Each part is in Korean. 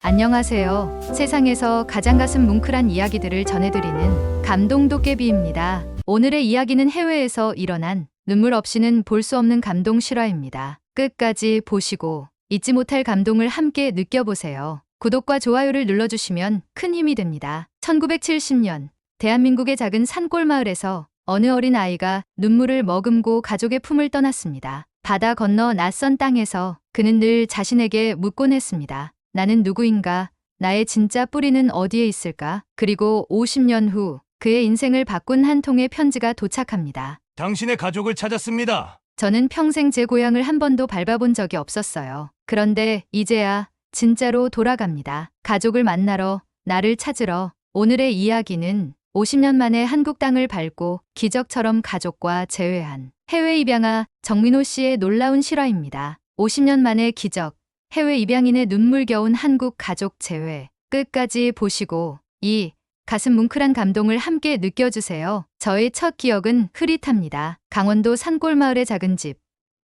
안녕하세요. 세상에서 가장 가슴 뭉클한 이야기들을 전해드리는 감동 도깨비입니다. 오늘의 이야기는 해외에서 일어난 눈물 없이는 볼 수 없는 감동 실화입니다. 끝까지 보시고 잊지 못할 감동을 함께 느껴보세요. 구독과 좋아요를 눌러주시면 큰 힘이 됩니다. 1970년 대한민국의 작은 산골 마을에서 어느 어린 아이가 눈물을 머금고 가족의 품을 떠났습니다. 바다 건너 낯선 땅에서 그는 늘 자신에게 묻곤 했습니다. 나는 누구인가? 나의 진짜 뿌리는 어디에 있을까? 그리고 50년 후 그의 인생을 바꾼 한 통의 편지가 도착합니다. 당신의 가족을 찾았습니다. 저는 평생 제 고향을 한 번도 밟아본 적이 없었어요. 그런데 이제야 진짜로 돌아갑니다. 가족을 만나러, 나를 찾으러. 오늘의 이야기는 50년 만에 한국 땅을 밟고 기적처럼 가족과 재회한 해외 입양아 정민호 씨의 놀라운 실화입니다. 50년 만의 기적, 해외 입양인의 눈물겨운 한국 가족 재회. 끝까지 보시고 이 가슴 뭉클한 감동을 함께 느껴주세요. 저의 첫 기억은 흐릿합니다. 강원도 산골마을의 작은 집,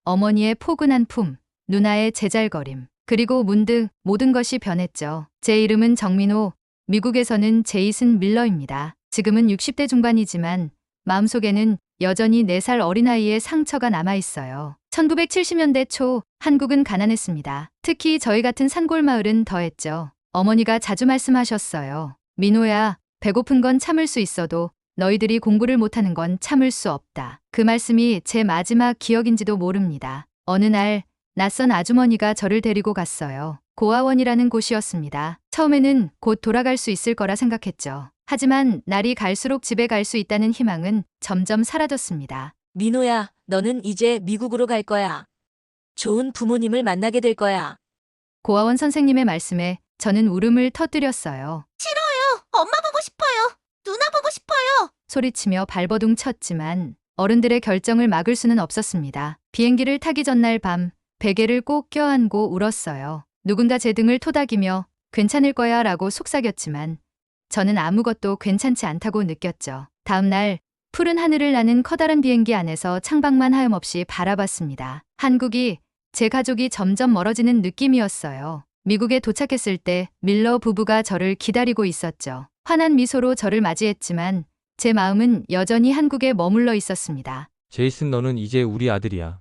어머니의 포근한 품, 누나의 제잘거림, 그리고 문득 모든 것이 변했죠. 제 이름은 정민호, 미국에서는 제이슨 밀러입니다. 지금은 60대 중반이지만 마음속에는 여전히 4살 어린아이의 상처가 남아있어요. 1970년대 초 한국은 가난했습니다. 특히 저희 같은 산골마을은 더했죠. 어머니가 자주 말씀하셨어요. 민호야, 배고픈 건 참을 수 있어도 너희들이 공부를 못하는 건 참을 수 없다. 그 말씀이 제 마지막 기억인지도 모릅니다. 어느 날 낯선 아주머니가 저를 데리고 갔어요. 고아원이라는 곳이었습니다. 처음에는 곧 돌아갈 수 있을 거라 생각했죠. 하지만 날이 갈수록 집에 갈 수 있다는 희망은 점점 사라졌습니다. 민호야, 너는 이제 미국으로 갈 거야. 좋은 부모님을 만나게 될 거야. 고아원 선생님의 말씀에 저는 울음을 터뜨렸어요. 엄마 보고 싶어요. 누나 보고 싶어요. 소리치며 발버둥 쳤지만 어른들의 결정을 막을 수는 없었습니다. 비행기를 타기 전날 밤 베개를 꼭 껴안고 울었어요. 누군가 제 등을 토닥이며 괜찮을 거야 라고 속삭였지만 저는 아무것도 괜찮지 않다고 느꼈죠. 다음 날 푸른 하늘을 나는 커다란 비행기 안에서 창밖만 하염없이 바라봤습니다. 한국이, 제 가족이 점점 멀어지는 느낌이었어요. 미국에 도착했을 때 밀러 부부가 저를 기다리고 있었죠. 환한 미소로 저를 맞이했지만 제 마음은 여전히 한국에 머물러 있었습니다. 제이슨, 너는 이제 우리 아들이야.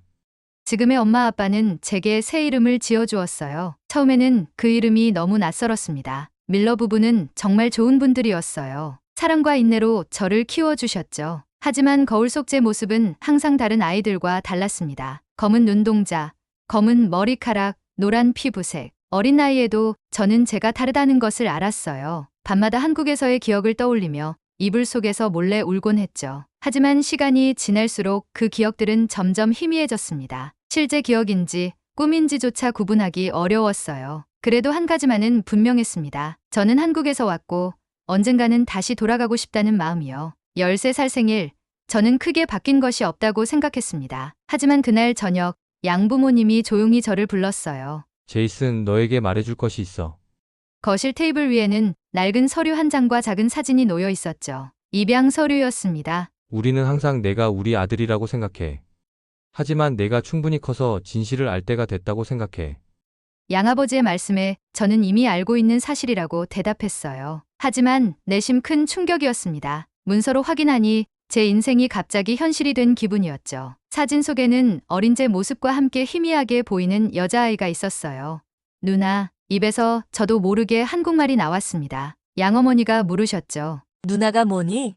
지금의 엄마 아빠는 제게 새 이름을 지어주었어요. 처음에는 그 이름이 너무 낯설었습니다. 밀러 부부는 정말 좋은 분들이었어요. 사랑과 인내로 저를 키워주셨죠. 하지만 거울 속 제 모습은 항상 다른 아이들과 달랐습니다. 검은 눈동자, 검은 머리카락, 노란 피부색. 어린 나이에도 저는 제가 다르다는 것을 알았어요. 밤마다 한국에서의 기억을 떠올리며 이불 속에서 몰래 울곤 했죠. 하지만 시간이 지날수록 그 기억들은 점점 희미해졌습니다. 실제 기억인지 꿈인지조차 구분하기 어려웠어요. 그래도 한 가지만은 분명했습니다. 저는 한국에서 왔고 언젠가는 다시 돌아가고 싶다는 마음이요. 13살 생일, 저는 크게 바뀐 것이 없다고 생각했습니다. 하지만 그날 저녁 양부모님이 조용히 저를 불렀어요. 제이슨, 너에게 말해줄 것이 있어. 거실 테이블 위에는 낡은 서류 한 장과 작은 사진이 놓여 있었죠. 입양 서류였습니다. 우리는 항상 내가 우리 아들이라고 생각해. 하지만 내가 충분히 커서 진실을 알 때가 됐다고 생각해. 양아버지의 말씀에 저는 이미 알고 있는 사실이라고 대답했어요. 하지만 내심 큰 충격이었습니다. 문서로 확인하니 제 인생이 갑자기 현실이 된 기분이었죠. 사진 속에는 어린 제 모습과 함께 희미하게 보이는 여자아이가 있었어요. 누나, 입에서 저도 모르게 한국말이 나왔습니다. 양어머니가 물으셨죠. 누나가 뭐니?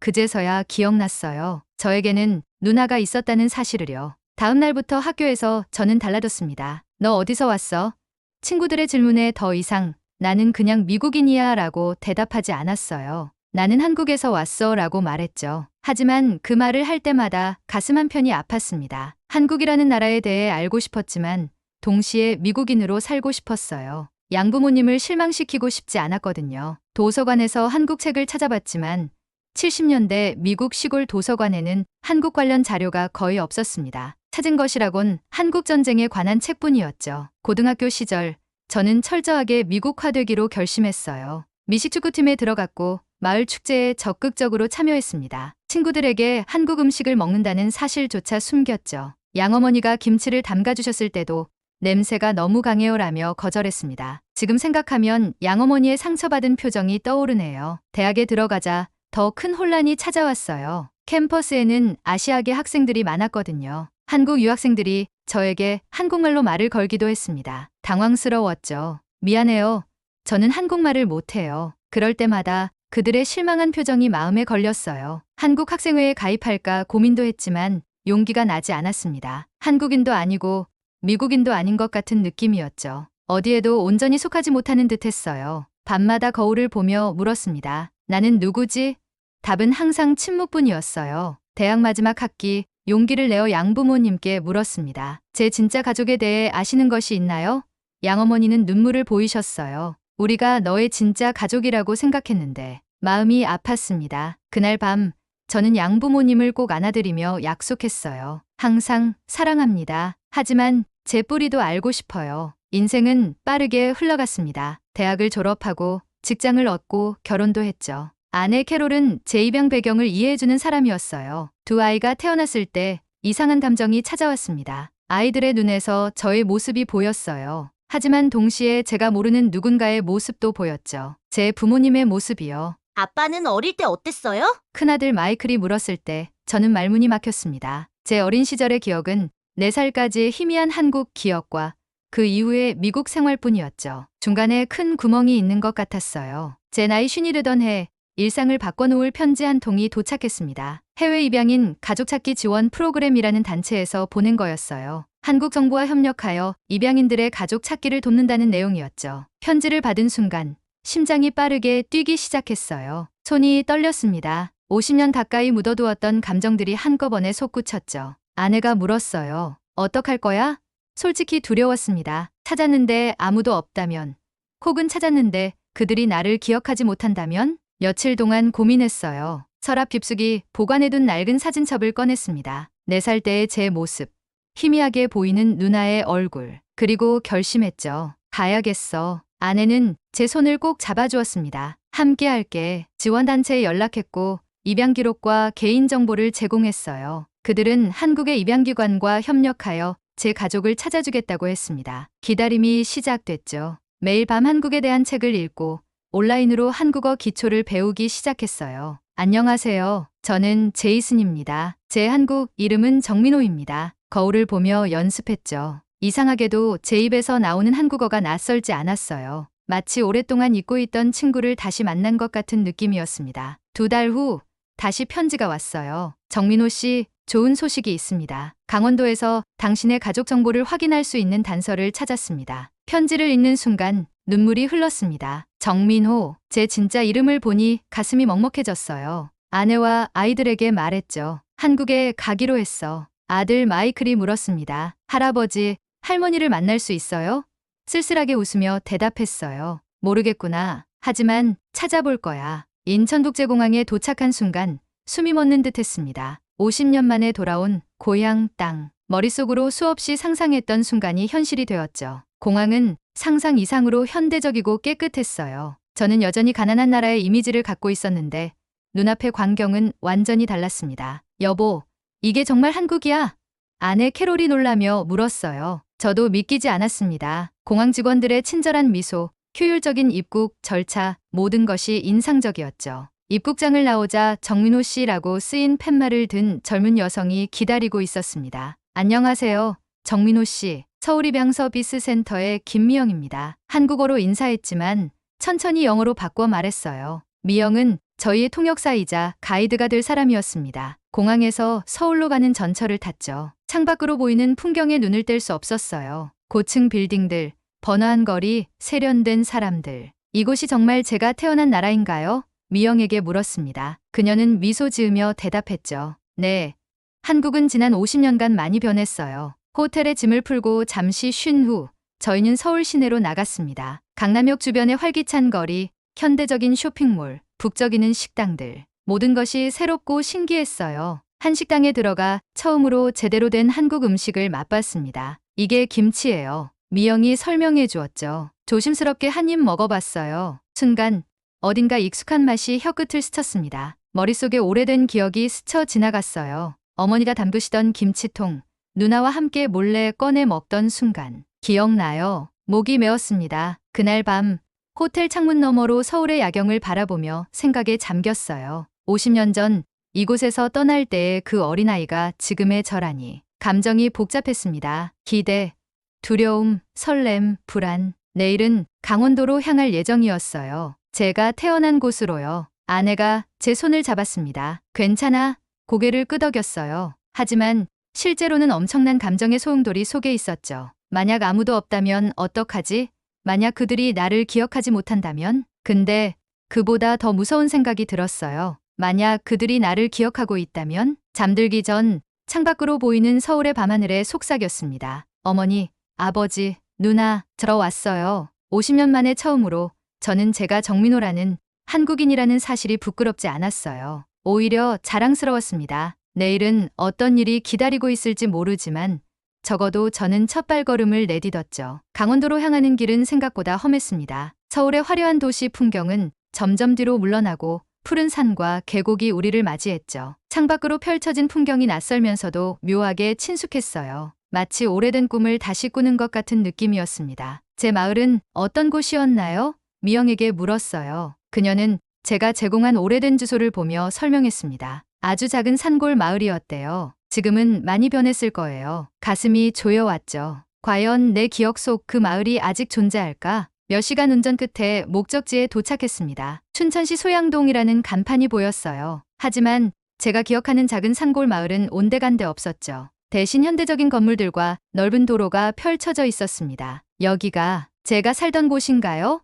그제서야 기억났어요. 저에게는 누나가 있었다는 사실을요. 다음 날부터 학교에서 저는 달라졌습니다. 너 어디서 왔어? 친구들의 질문에 더 이상 나는 그냥 미국인이야 라고 대답하지 않았어요. 나는 한국에서 왔어 라고 말했죠. 하지만 그 말을 할 때마다 가슴 한편이 아팠습니다. 한국이라는 나라에 대해 알고 싶었지만 동시에 미국인으로 살고 싶었어요. 양부모님을 실망시키고 싶지 않았거든요. 도서관에서 한국 책을 찾아봤지만 70년대 미국 시골 도서관에는 한국 관련 자료가 거의 없었습니다. 찾은 것이라곤 한국 전쟁에 관한 책뿐이었죠. 고등학교 시절 저는 철저하게 미국화되기로 결심했어요. 미식축구팀에 들어갔고 마을 축제에 적극적으로 참여했습니다. 친구들에게 한국 음식을 먹는다는 사실조차 숨겼죠. 양어머니가 김치를 담가주셨을 때도 냄새가 너무 강해요라며 거절했습니다. 지금 생각하면 양어머니의 상처받은 표정이 떠오르네요. 대학에 들어가자 더 큰 혼란이 찾아왔어요. 캠퍼스에는 아시아계 학생들이 많았거든요. 한국 유학생들이 저에게 한국말로 말을 걸기도 했습니다. 당황스러웠죠. 미안해요. 저는 한국말을 못해요. 그럴 때마다 그들의 실망한 표정이 마음에 걸렸어요. 한국 학생회에 가입할까 고민도 했지만 용기가 나지 않았습니다. 한국인도 아니고 미국인도 아닌 것 같은 느낌이었죠. 어디에도 온전히 속하지 못하는 듯 했어요. 밤마다 거울을 보며 물었습니다. 나는 누구지? 답은 항상 침묵뿐이었어요. 대학 마지막 학기 용기를 내어 양부모님께 물었습니다. 제 진짜 가족에 대해 아시는 것이 있나요? 양어머니는 눈물을 보이셨어요. 우리가 너의 진짜 가족이라고 생각했는데 마음이 아팠습니다. 그날 밤 저는 양부모님을 꼭 안아드리며 약속했어요. 항상 사랑합니다. 하지만 제 뿌리도 알고 싶어요. 인생은 빠르게 흘러갔습니다. 대학을 졸업하고 직장을 얻고 결혼도 했죠. 아내 캐롤은 제 입양 배경을 이해해주는 사람이었어요. 두 아이가 태어났을 때 이상한 감정이 찾아왔습니다. 아이들의 눈에서 저의 모습이 보였어요. 하지만 동시에 제가 모르는 누군가의 모습도 보였죠. 제 부모님의 모습이요. 아빠는 어릴 때 어땠어요? 큰아들 마이클이 물었을 때 저는 말문이 막혔습니다. 제 어린 시절의 기억은 4살까지의 희미한 한국 기억과 그 이후의 미국 생활뿐이었죠. 중간에 큰 구멍이 있는 것 같았어요. 제 나이 50이 되던 해 일상을 바꿔놓을 편지 한 통이 도착했습니다. 해외 입양인 가족찾기 지원 프로그램이라는 단체에서 보낸 거였어요. 한국 정부와 협력하여 입양인들의 가족 찾기를 돕는다는 내용이었죠. 편지를 받은 순간 심장이 빠르게 뛰기 시작했어요. 손이 떨렸습니다. 50년 가까이 묻어두었던 감정들이 한꺼번에 솟구쳤죠. 아내가 물었어요. 어떡할 거야? 솔직히 두려웠습니다. 찾았는데 아무도 없다면? 혹은 찾았는데 그들이 나를 기억하지 못한다면? 며칠 동안 고민했어요. 서랍 깊숙이 보관해둔 낡은 사진첩을 꺼냈습니다. 4살 때의 제 모습, 희미하게 보이는 누나의 얼굴, 그리고 결심했죠. 가야겠어. 아내는 제 손을 꼭 잡아주었습니다. 함께 할게. 지원단체에 연락했고 입양 기록과 개인정보를 제공했어요. 그들은 한국의 입양기관과 협력하여 제 가족을 찾아주겠다고 했습니다. 기다림이 시작됐죠. 매일 밤 한국에 대한 책을 읽고 온라인으로 한국어 기초를 배우기 시작했어요. 안녕하세요. 저는 제이슨입니다. 제 한국 이름은 정민호입니다. 거울을 보며 연습했죠. 이상하게도 제 입에서 나오는 한국어가 낯설지 않았어요. 마치 오랫동안 잊고 있던 친구를 다시 만난 것 같은 느낌이었습니다. 2달 후 다시 편지가 왔어요. 정민호 씨, 좋은 소식이 있습니다. 강원도에서 당신의 가족 정보를 확인할 수 있는 단서를 찾았습니다. 편지를 읽는 순간 눈물이 흘렀습니다. 정민호, 제 진짜 이름을 보니 가슴이 먹먹해졌어요. 아내와 아이들에게 말했죠. 한국에 가기로 했어. 아들 마이클이 물었습니다. 할아버지, 할머니를 만날 수 있어요? 쓸쓸하게 웃으며 대답했어요. 모르겠구나. 하지만 찾아볼 거야. 인천국제공항에 도착한 순간 숨이 멎는 듯 했습니다. 50년 만에 돌아온 고향 땅. 머릿속으로 수없이 상상했던 순간이 현실이 되었죠. 공항은 상상 이상으로 현대적이고 깨끗했어요. 저는 여전히 가난한 나라의 이미지를 갖고 있었는데 눈앞의 광경은 완전히 달랐습니다. 여보, 이게 정말 한국이야? 아내 캐롤이 놀라며 물었어요. 저도 믿기지 않았습니다. 공항 직원들의 친절한 미소, 효율적인 입국 절차, 모든 것이 인상적이었죠. 입국장을 나오자 정민호 씨라고 쓰인 팻말을 든 젊은 여성이 기다리고 있었습니다. 안녕하세요. 정민호 씨. 서울입양서비스센터의 김미영입니다. 한국어로 인사했지만 천천히 영어로 바꿔 말했어요. 미영은 저희의 통역사이자 가이드가 될 사람이었습니다. 공항에서 서울로 가는 전철을 탔죠. 창밖으로 보이는 풍경에 눈을 뗄 수 없었어요. 고층 빌딩들, 번화한 거리, 세련된 사람들. 이곳이 정말 제가 태어난 나라인가요? 미영에게 물었습니다. 그녀는 미소 지으며 대답했죠. 네. 한국은 지난 50년간 많이 변했어요. 호텔에 짐을 풀고 잠시 쉰 후 저희는 서울 시내로 나갔습니다. 강남역 주변의 활기찬 거리, 현대적인 쇼핑몰, 북적이는 식당들. 모든 것이 새롭고 신기했어요. 한 식당에 들어가 처음으로 제대로 된 한국 음식을 맛봤습니다. 이게 김치예요. 미영이 설명해 주었죠. 조심스럽게 한 입 먹어봤어요. 순간 어딘가 익숙한 맛이 혀끝을 스쳤습니다. 머릿속에 오래된 기억이 스쳐 지나갔어요. 어머니가 담그시던 김치통, 누나와 함께 몰래 꺼내 먹던 순간. 기억나요. 목이 메었습니다. 그날 밤 호텔 창문 너머로 서울의 야경을 바라보며 생각에 잠겼어요. 50년 전 이곳에서 떠날 때의 그 어린아이가 지금의 저라니. 감정이 복잡했습니다. 기대, 두려움, 설렘, 불안. 내일은 강원도로 향할 예정이었어요. 제가 태어난 곳으로요. 아내가 제 손을 잡았습니다. 괜찮아. 고개를 끄덕였어요. 하지만 실제로는 엄청난 감정의 소용돌이 속에 있었죠. 만약 아무도 없다면 어떡하지? 만약 그들이 나를 기억하지 못한다면? 근데 그보다 더 무서운 생각이 들었어요. 만약 그들이 나를 기억하고 있다면? 잠들기 전 창밖으로 보이는 서울의 밤하늘에 속삭였습니다. 어머니, 아버지, 누나, 들어왔어요. 50년 만에 처음으로 저는 제가 정민호라는 한국인이라는 사실이 부끄럽지 않았어요. 오히려 자랑스러웠습니다. 내일은 어떤 일이 기다리고 있을지 모르지만 적어도 저는 첫 발걸음을 내딛었죠. 강원도로 향하는 길은 생각보다 험했습니다. 서울의 화려한 도시 풍경은 점점 뒤로 물러나고 푸른 산과 계곡이 우리를 맞이했죠. 창밖으로 펼쳐진 풍경이 낯설면서도 묘하게 친숙했어요. 마치 오래된 꿈을 다시 꾸는 것 같은 느낌이었습니다. 제 마을은 어떤 곳이었나요? 미영에게 물었어요. 그녀는 제가 제공한 오래된 주소를 보며 설명했습니다. 아주 작은 산골 마을이었대요. 지금은 많이 변했을 거예요. 가슴이 조여왔죠. 과연 내 기억 속 그 마을이 아직 존재할까? 몇 시간 운전 끝에 목적지에 도착했습니다. 춘천시 소양동이라는 간판이 보였어요. 하지만 제가 기억하는 작은 산골 마을은 온데간데 없었죠. 대신 현대적인 건물들과 넓은 도로가 펼쳐져 있었습니다. 여기가 제가 살던 곳인가요?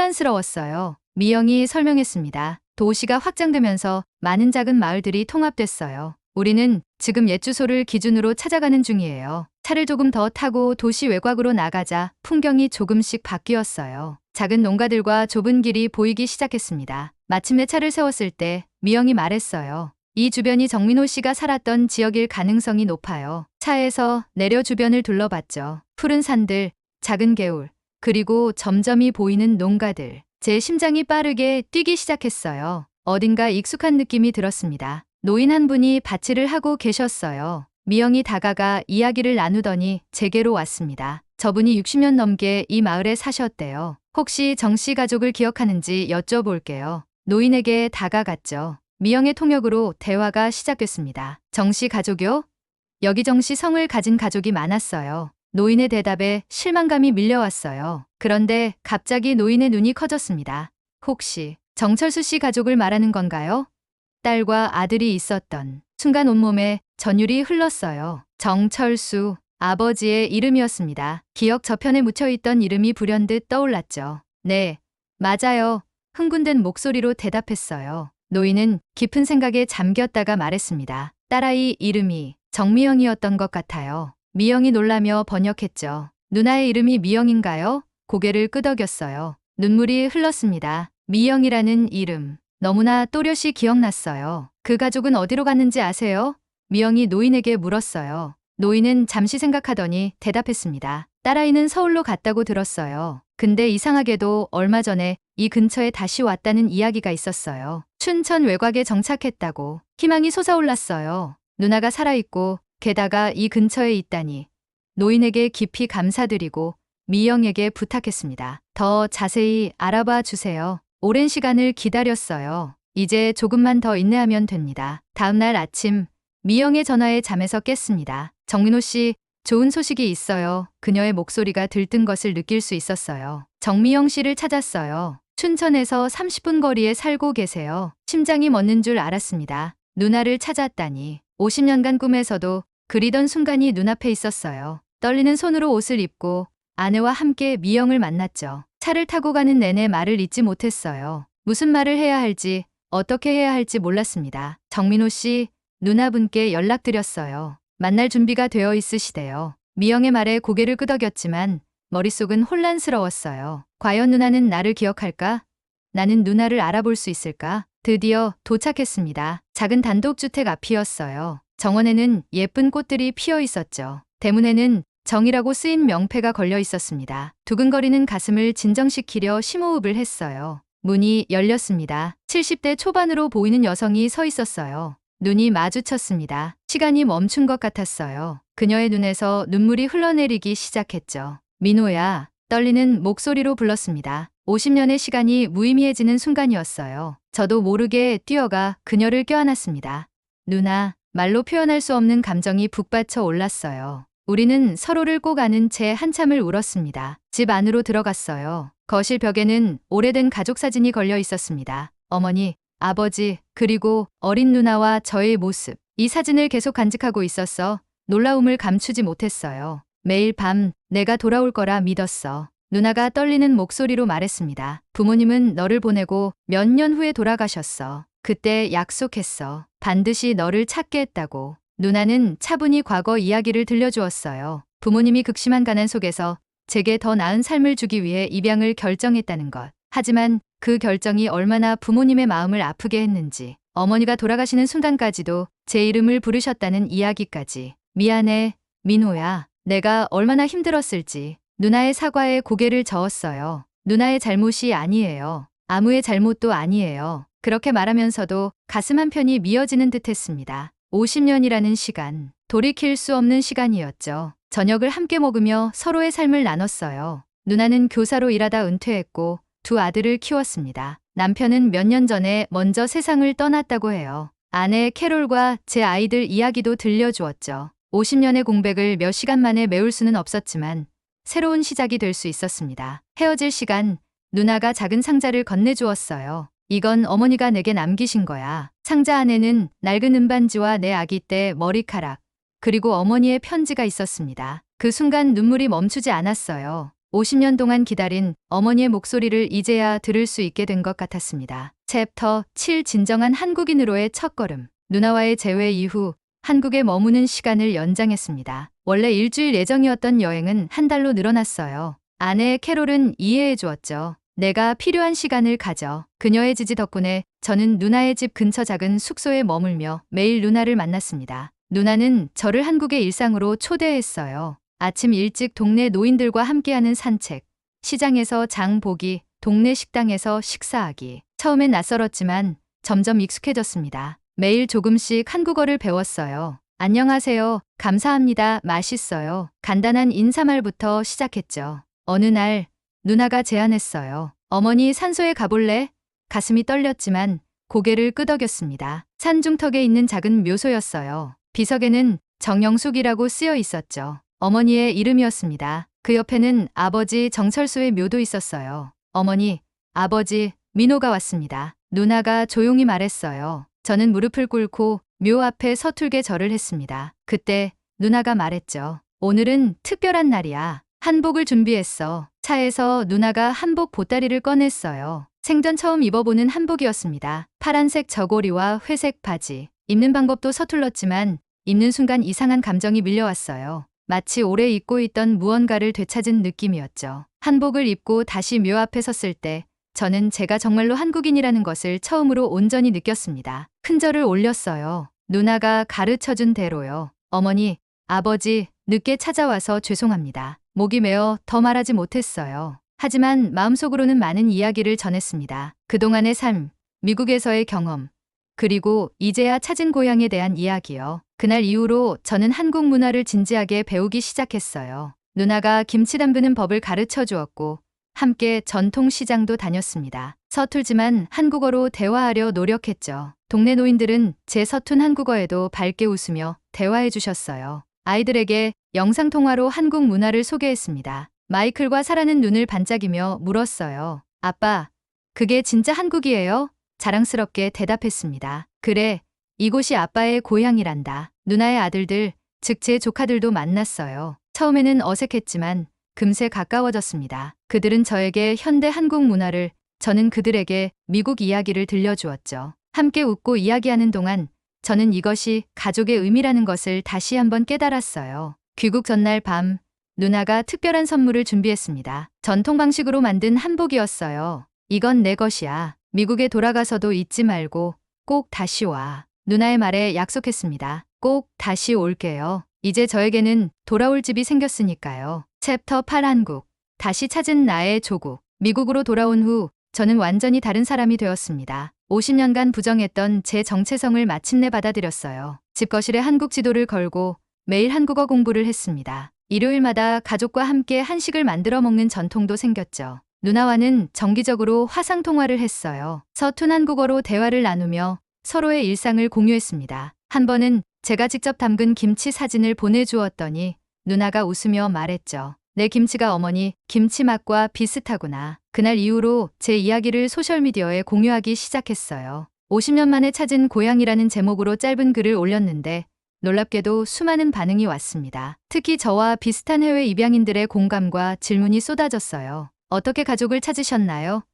혼란스러웠어요. 미영이 설명했습니다. 도시가 확장되면서 많은 작은 마을들이 통합됐어요. 우리는 지금 옛 주소를 기준으로 찾아가는 중이에요. 차를 조금 더 타고 도시 외곽으로 나가자 풍경이 조금씩 바뀌었어요. 작은 농가들과 좁은 길이 보이기 시작했습니다. 마침내 차를 세웠을 때 미영이 말했어요. 이 주변이 정민호 씨가 살았던 지역일 가능성이 높아요. 차에서 내려 주변을 둘러봤죠. 푸른 산들, 작은 개울, 그리고 점점이 보이는 농가들. 제 심장이 빠르게 뛰기 시작했어요. 어딘가 익숙한 느낌이 들었습니다. 노인 한 분이 밭일을 하고 계셨어요. 미영이 다가가 이야기를 나누더니 제게로 왔습니다. 저분이 60년 넘게 이 마을에 사셨대요. 혹시 정 씨 가족을 기억하는지 여쭤볼게요. 노인에게 다가갔죠. 미영의 통역으로 대화가 시작됐습니다. 정 씨 가족이요? 여기 정 씨 성을 가진 가족이 많았어요. 노인의 대답에 실망감이 밀려왔어요. 그런데 갑자기 노인의 눈이 커졌습니다. 혹시 정철수 씨 가족을 말하는 건가요? 딸과 아들이 있었던 순간 온몸에 전율이 흘렀어요. 정철수, 아버지의 이름이었습니다. 기억 저편에 묻혀있던 이름이 불현듯 떠올랐죠. 네, 맞아요. 흥분된 목소리로 대답했어요. 노인은 깊은 생각에 잠겼다가 말했습니다. 딸아이 이름이 정미영이었던 것 같아요. 미영이 놀라며 번역했죠. 누나의 이름이 미영인가요? 고개를 끄덕였어요. 눈물이 흘렀습니다. 미영이라는 이름. 너무나 또렷이 기억났어요. 그 가족은 어디로 갔는지 아세요? 미영이 노인에게 물었어요. 노인은 잠시 생각하더니 대답했습니다. 딸아이는 서울로 갔다고 들었어요. 근데 이상하게도 얼마 전에 이 근처에 다시 왔다는 이야기가 있었어요. 춘천 외곽에 정착했다고. 희망이 솟아올랐어요. 누나가 살아있고 게다가 이 근처에 있다니. 노인에게 깊이 감사드리고 미영에게 부탁했습니다. 더 자세히 알아봐 주세요. 오랜 시간을 기다렸어요. 이제 조금만 더 인내하면 됩니다. 다음 날 아침 미영의 전화에 잠에서 깼습니다. 정민호 씨, 좋은 소식이 있어요. 그녀의 목소리가 들뜬 것을 느낄 수 있었어요. 정미영 씨를 찾았어요. 춘천에서 30분 거리에 살고 계세요. 심장이 멎는 줄 알았습니다. 누나를 찾았다니. 50년간 꿈에서도 그리던 순간이 눈앞에 있었어요. 떨리는 손으로 옷을 입고 아내와 함께 미영을 만났죠. 차를 타고 가는 내내 말을 잇지 못했어요. 무슨 말을 해야 할지, 어떻게 해야 할지 몰랐습니다. 정민호 씨, 누나분께 연락드렸어요. 만날 준비가 되어 있으시대요. 미영의 말에 고개를 끄덕였지만 머릿속은 혼란스러웠어요. 과연 누나는 나를 기억할까? 나는 누나를 알아볼 수 있을까? 드디어 도착했습니다. 작은 단독주택 앞이었어요. 정원에는 예쁜 꽃들이 피어 있었죠. 대문에는 정이라고 쓰인 명패가 걸려 있었습니다. 두근거리는 가슴을 진정시키려 심호흡을 했어요. 문이 열렸습니다. 70대 초반으로 보이는 여성이 서 있었어요. 눈이 마주쳤습니다. 시간이 멈춘 것 같았어요. 그녀의 눈에서 눈물이 흘러내리기 시작했죠. 민호야, 떨리는 목소리로 불렀습니다. 50년의 시간이 무의미해지는 순간이었어요. 저도 모르게 뛰어가 그녀를 껴안았습니다. 누나, 말로 표현할 수 없는 감정이 북받쳐 올랐어요. 우리는 서로를 꼭 안은 채 한참을 울었습니다. 집 안으로 들어갔어요. 거실 벽에는 오래된 가족 사진이 걸려 있었습니다. 어머니, 아버지, 그리고 어린 누나와 저의 모습. 이 사진을 계속 간직하고 있었어 놀라움을 감추지 못했어요. 매일 밤 내가 돌아올 거라 믿었어. 누나가 떨리는 목소리로 말했습니다. 부모님은 너를 보내고 몇 년 후에 돌아가셨어. 그때 약속했어. 반드시 너를 찾게 했다고. 누나는 차분히 과거 이야기를 들려주었어요. 부모님이 극심한 가난 속에서 제게 더 나은 삶을 주기 위해 입양을 결정했다는 것. 하지만 그 결정이 얼마나 부모님의 마음을 아프게 했는지, 어머니가 돌아가시는 순간까지도 제 이름을 부르셨다는 이야기까지. 미안해, 민호야. 내가 얼마나 힘들었을지. 누나의 사과에 고개를 저었어요. 누나의 잘못이 아니에요. 아무의 잘못도 아니에요. 그렇게 말하면서도 가슴 한편이 미어지는 듯 했습니다. 50년이라는 시간, 돌이킬 수 없는 시간이었죠. 저녁을 함께 먹으며 서로의 삶을 나눴어요. 누나는 교사로 일하다 은퇴했고 두 아들을 키웠습니다. 남편은 몇 년 전에 먼저 세상을 떠났다고 해요. 아내 캐롤과 제 아이들 이야기도 들려주었죠. 50년의 공백을 몇 시간 만에 메울 수는 없었지만 새로운 시작이 될 수 있었습니다. 헤어질 시간, 누나가 작은 상자를 건네주었어요. 이건 어머니가 내게 남기신 거야. 상자 안에는 낡은 은반지와 내 아기 때 머리카락, 그리고 어머니의 편지가 있었습니다. 그 순간 눈물이 멈추지 않았어요. 50년 동안 기다린 어머니의 목소리를 이제야 들을 수 있게 된 것 같았습니다. 챕터 7 진정한 한국인으로의 첫걸음. 누나와의 재회 이후 한국에 머무는 시간을 연장했습니다. 원래 일주일 예정이었던 여행은 한 달로 늘어났어요. 아내 캐롤은 이해해 주었죠. 내가 필요한 시간을 가져. 그녀의 지지 덕분에 저는 누나의 집 근처 작은 숙소에 머물며 매일 누나를 만났습니다. 누나는 저를 한국의 일상으로 초대했어요. 아침 일찍 동네 노인들과 함께하는 산책, 시장에서 장 보기, 동네 식당에서 식사하기. 처음엔 낯설었지만 점점 익숙해졌습니다. 매일 조금씩 한국어를 배웠어요. 안녕하세요. 감사합니다. 맛있어요. 간단한 인사말부터 시작했죠. 어느 날 누나가 제안했어요. 어머니 산소에 가볼래? 가슴이 떨렸지만 고개를 끄덕였습니다. 산중턱에 있는 작은 묘소였어요. 비석에는 정영숙이라고 쓰여 있었죠. 어머니의 이름이었습니다. 그 옆에는 아버지 정철수의 묘도 있었어요. 어머니, 아버지, 민호가 왔습니다. 누나가 조용히 말했어요. 저는 무릎을 꿇고 묘 앞에 서툴게 절을 했습니다. 그때 누나가 말했죠. 오늘은 특별한 날이야. 한복을 준비했어. 차에서 누나가 한복 보따리를 꺼냈어요. 생전 처음 입어보는 한복이었습니다. 파란색 저고리와 회색 바지. 입는 방법도 서툴렀지만 입는 순간 이상한 감정이 밀려왔어요. 마치 오래 잊고 있던 무언가를 되찾은 느낌이었죠. 한복을 입고 다시 묘 앞에 섰을 때 저는 제가 정말로 한국인이라는 것을 처음으로 온전히 느꼈습니다. 큰 절을 올렸어요. 누나가 가르쳐준 대로요. 어머니, 아버지, 늦게 찾아와서 죄송합니다. 목이 메어 더 말하지 못했어요. 하지만 마음속으로는 많은 이야기를 전했습니다. 그동안의 삶, 미국에서의 경험, 그리고 이제야 찾은 고향에 대한 이야기요. 그날 이후로 저는 한국 문화를 진지하게 배우기 시작했어요. 누나가 김치 담그는 법을 가르쳐 주었고 함께 전통시장도 다녔습니다. 서툴지만 한국어로 대화하려 노력했죠. 동네 노인들은 제 서툰 한국어에도 밝게 웃으며 대화해 주셨어요. 아이들에게 영상통화로 한국 문화를 소개했습니다. 마이클과 사라는 눈을 반짝이며 물었어요. 아빠, 그게 진짜 한국이에요? 자랑스럽게 대답했습니다. 그래, 이곳이 아빠의 고향이란다. 누나의 아들들, 즉 제 조카들도 만났어요. 처음에는 어색했지만 금세 가까워졌습니다. 그들은 저에게 현대 한국 문화를, 저는 그들에게 미국 이야기를 들려주었죠. 함께 웃고 이야기하는 동안 저는 이것이 가족의 의미라는 것을 다시 한번 깨달았어요. 귀국 전날 밤, 누나가 특별한 선물을 준비했습니다. 전통 방식으로 만든 한복이었어요. 이건 내 것이야. 미국에 돌아가서도 잊지 말고 꼭 다시 와. 누나의 말에 약속했습니다. 꼭 다시 올게요. 이제 저에게는 돌아올 집이 생겼으니까요. 챕터 8 한국. 다시 찾은 나의 조국. 미국으로 돌아온 후 저는 완전히 다른 사람이 되었습니다. 50년간 부정했던 제 정체성을 마침내 받아들였어요. 집거실에 한국 지도를 걸고 매일 한국어 공부를 했습니다. 일요일마다 가족과 함께 한식을 만들어 먹는 전통도 생겼죠. 누나와는 정기적으로 화상 통화를 했어요. 서툰 한국어로 대화를 나누며 서로의 일상을 공유했습니다. 한 번은 제가 직접 담근 김치 사진을 보내주었더니 누나가 웃으며 말했죠. 내 김치가 어머니 김치 맛과 비슷하구나. 그날 이후로 제 이야기를 소셜미디어에 공유하기 시작했어요. 50년 만에 찾은 고향이라는 제목으로 짧은 글을 올렸는데 놀랍게도 수많은 반응이 왔습니다. 특히 저와 비슷한 해외 입양인들의 공감과 질문이 쏟아졌어요. 어떻게 가족을 찾으셨나요?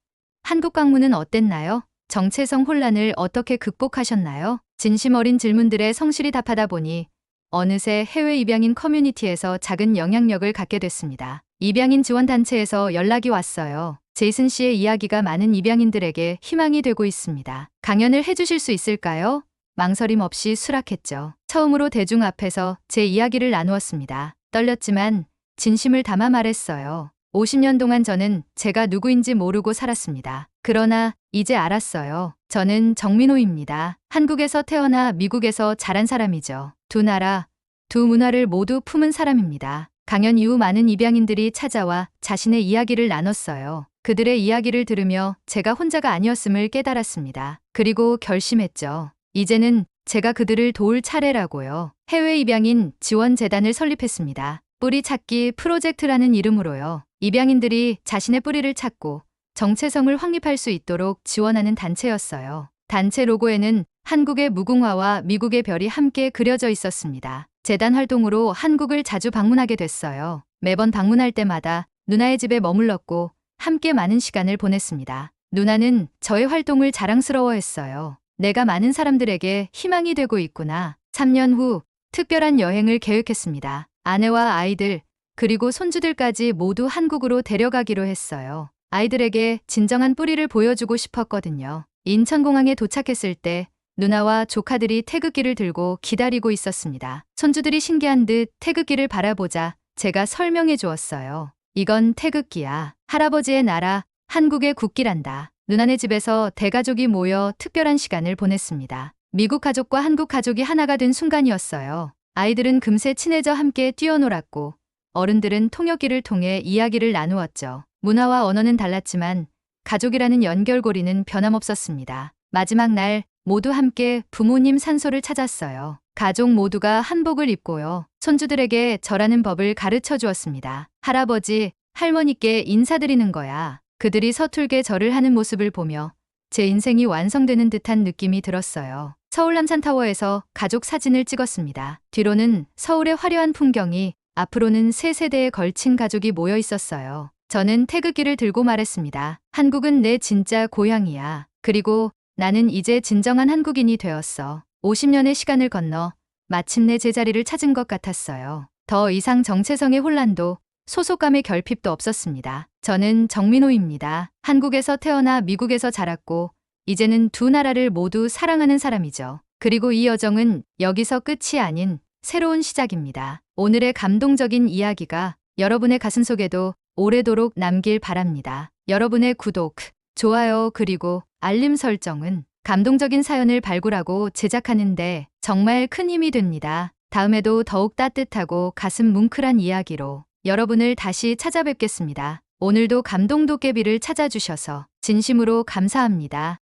한국 방문은 어땠나요? 정체성 혼란을 어떻게 극복하셨나요? 진심 어린 질문들에 성실히 답하다 보니 어느새 해외 입양인 커뮤니티에서 작은 영향력을 갖게 됐습니다. 입양인 지원단체에서 연락이 왔어요. 제이슨 씨의 이야기가 많은 입양인들에게 희망이 되고 있습니다. 강연을 해주실 수 있을까요? 망설임 없이 수락했죠. 처음으로 대중 앞에서 제 이야기를 나누었습니다. 떨렸지만 진심을 담아 말했어요. 50년 동안 저는 제가 누구인지 모르고 살았습니다. 그러나 이제 알았어요. 저는 정민호입니다. 한국에서 태어나 미국에서 자란 사람이죠. 두 나라, 두 문화를 모두 품은 사람입니다. 강연 이후 많은 입양인들이 찾아와 자신의 이야기를 나눴어요. 그들의 이야기를 들으며 제가 혼자가 아니었음을 깨달았습니다. 그리고 결심했죠. 이제는 제가 그들을 도울 차례라고요. 해외 입양인 지원재단을 설립했습니다. 뿌리 찾기 프로젝트라는 이름으로요. 입양인들이 자신의 뿌리를 찾고 정체성을 확립할 수 있도록 지원하는 단체였어요. 단체 로고에는 한국의 무궁화와 미국의 별이 함께 그려져 있었습니다. 재단 활동으로 한국을 자주 방문하게 됐어요. 매번 방문할 때마다 누나의 집에 머물렀고 함께 많은 시간을 보냈습니다. 누나는 저의 활동을 자랑스러워했어요. 내가 많은 사람들에게 희망이 되고 있구나. 3년 후 특별한 여행을 계획했습니다. 아내와 아이들, 그리고 손주들까지 모두 한국으로 데려가기로 했어요. 아이들에게 진정한 뿌리를 보여주고 싶었거든요. 인천공항에 도착했을 때 누나와 조카들이 태극기를 들고 기다리고 있었습니다. 손주들이 신기한 듯 태극기를 바라보자 제가 설명해 주었어요. 이건 태극기야. 할아버지의 나라, 한국의 국기란다. 누나네 집에서 대가족이 모여 특별한 시간을 보냈습니다. 미국 가족과 한국 가족이 하나가 된 순간이었어요. 아이들은 금세 친해져 함께 뛰어놀았고 어른들은 통역기를 통해 이야기를 나누었죠. 문화와 언어는 달랐지만 가족이라는 연결고리는 변함없었습니다. 마지막 날 모두 함께 부모님 산소를 찾았어요. 가족 모두가 한복을 입고요. 손주들에게 절하는 법을 가르쳐 주었습니다. 할아버지, 할머니께 인사드리는 거야. 그들이 서툴게 절을 하는 모습을 보며 제 인생이 완성되는 듯한 느낌이 들었어요. 서울 남산타워에서 가족 사진을 찍었습니다. 뒤로는 서울의 화려한 풍경이, 앞으로는 세 세대에 걸친 가족이 모여 있었어요. 저는 태극기를 들고 말했습니다. 한국은 내 진짜 고향이야. 그리고 나는 이제 진정한 한국인이 되었어. 50년의 시간을 건너 마침내 제자리를 찾은 것 같았어요. 더 이상 정체성의 혼란도 소속감의 결핍도 없었습니다. 저는 정민호입니다. 한국에서 태어나 미국에서 자랐고 이제는 두 나라를 모두 사랑하는 사람이죠. 그리고 이 여정은 여기서 끝이 아닌 새로운 시작입니다. 오늘의 감동적인 이야기가 여러분의 가슴속에도 오래도록 남길 바랍니다. 여러분의 구독, 좋아요 그리고 알림 설정은 감동적인 사연을 발굴하고 제작하는데 정말 큰 힘이 됩니다. 다음에도 더욱 따뜻하고 가슴 뭉클한 이야기로 여러분을 다시 찾아뵙겠습니다. 오늘도 감동 도깨비를 찾아주셔서 진심으로 감사합니다.